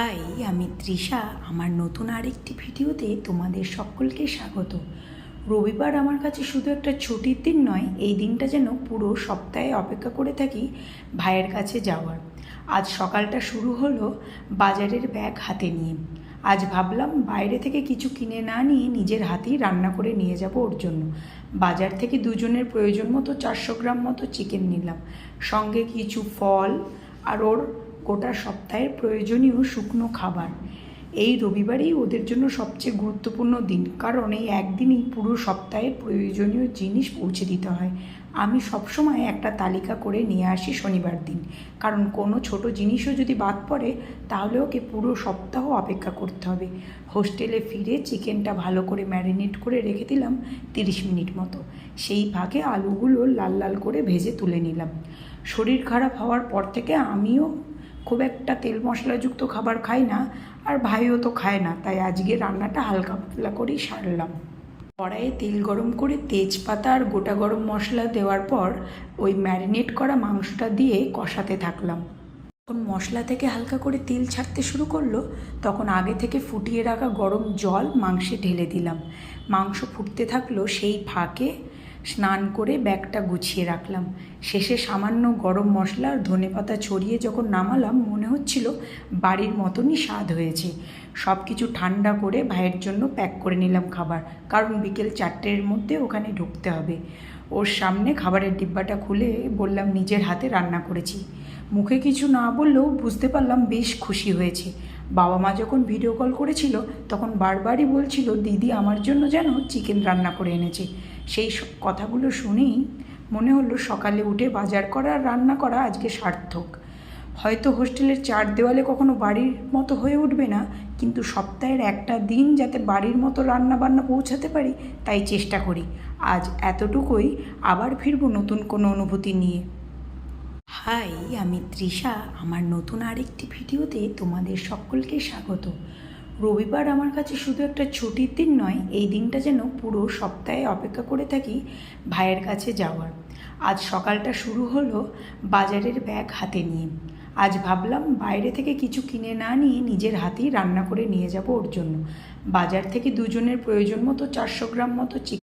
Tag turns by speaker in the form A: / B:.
A: High, আমি তৃষা। আমার নতুন আরেকটি ভিডিওতে তোমাদের সকলকে স্বাগত। রবিবার আমার কাছে শুধু একটা ছুটির দিন নয়, এই দিনটা যেন পুরো সপ্তাহে অপেক্ষা করে থাকি ভাইয়ের কাছে যাওয়ার। আজ সকালটা শুরু হলো বাজারের ব্যাগ হাতে নিয়ে। আজ ভাবলাম বাইরে থেকে কিছু কিনে না নিয়ে নিজের হাতেই রান্না করে নিয়ে যাব ওর জন্য। বাজার থেকে দুজনের প্রয়োজন মতো 400 গ্রাম মতো চিকেন নিলাম, সঙ্গে কিছু ফল আর ওর গোটা সপ্তাহের প্রয়োজনীয় শুকনো খাবার। এই রবিবারেই ওদের জন্য সবচেয়ে গুরুত্বপূর্ণ দিন, কারণ এই একদিনই পুরো সপ্তাহের প্রয়োজনীয় জিনিস পৌঁছে দিতে হয়। আমি সবসময় একটা তালিকা করে নিয়ে আসি শনিবার দিন, কারণ কোনো ছোট জিনিসও যদি বাদ পড়ে তাহলে ওকে পুরো সপ্তাহ অপেক্ষা করতে হবে। হোস্টেলে ফিরে চিকেনটা ভালো করে ম্যারিনেট করে রেখে দিলাম 30 মিনিট মতো। সেই ভাগে আলুগুলো লাল লাল করে ভেজে তুলে নিলাম। শরীর খারাপ হওয়ার পর থেকে আমিও খুব একটা তেল মশলাযুক্ত খাবার খাই না, আর ভাইও তো খায় না, তাই আজকে রান্নাটা হালকা পাতলা করেই সারলাম। কড়াইয়ে তেল গরম করে তেজপাতা আর গোটা গরম মশলা দেওয়ার পর ওই ম্যারিনেট করা মাংসটা দিয়ে কষাতে থাকলাম। যখন মশলা থেকে হালকা করে তেল ছাড়তে শুরু করলো, তখন আগে থেকে ফুটিয়ে রাখা গরম জল মাংসে ঢেলে দিলাম। মাংস ফুটতে থাকলো, সেই ফাঁকে স্নান করে ব্যাগটা গুছিয়ে রাখলাম। শেষে সামান্য গরম মশলা আর ধনেপাতা ছড়িয়ে যখন নামালাম, মনে হচ্ছিল বাড়ির মতনই স্বাদ হয়েছে। সব কিছু ঠান্ডা করে ভাইয়ের জন্য প্যাক করে নিলাম খাবার, কারণ বিকেল 4টের মধ্যে ওখানে ঢুকতে হবে। ওর সামনে খাবারের ডিব্বাটা খুলে বললাম নিজের হাতে রান্না করেছি। মুখে কিছু না বললেও বুঝতে পারলাম বেশ খুশি হয়েছে। বাবা মা যখন ভিডিও কল করেছিল তখন বারবারই বলছিল দিদি আমার জন্য যেন চিকেন রান্না করে এনেছে। সেই কথাগুলো শুনেই মনে হলো সকালে উঠে বাজার করা আর রান্না করা আজকে সার্থক। হয়তো হোস্টেলের 4 দেওয়ালে কখনো বাড়ির মতো হয়ে উঠবে না, কিন্তু সপ্তাহের একটা দিন যাতে বাড়ির মতো রান্না বান্না পৌঁছাতে পারি তাই চেষ্টা করি। আজ এতটুকুই, আবার ফিরবো নতুন কোনো অনুভূতি নিয়ে। হাই, আমি তৃষা। আমার নতুন আরেকটি ভিডিওতে তোমাদের সকলকে স্বাগত। রবিবার আমার কাছে শুধু একটা ছুটির দিন নয়, এই দিনটা যেন পুরো সপ্তাহে অপেক্ষা করে থাকি ভাইয়ের কাছে যাওয়ার। আজ সকালটা শুরু হলো বাজারের ব্যাগ হাতে নিয়ে। আজ ভাবলাম বাইরে থেকে কিছু কিনে না নিয়ে নিজের হাতেই রান্না করে নিয়ে যাব ওর জন্য। বাজার থেকে দুজনের প্রয়োজন মতো 400 গ্রাম মতো চিকেন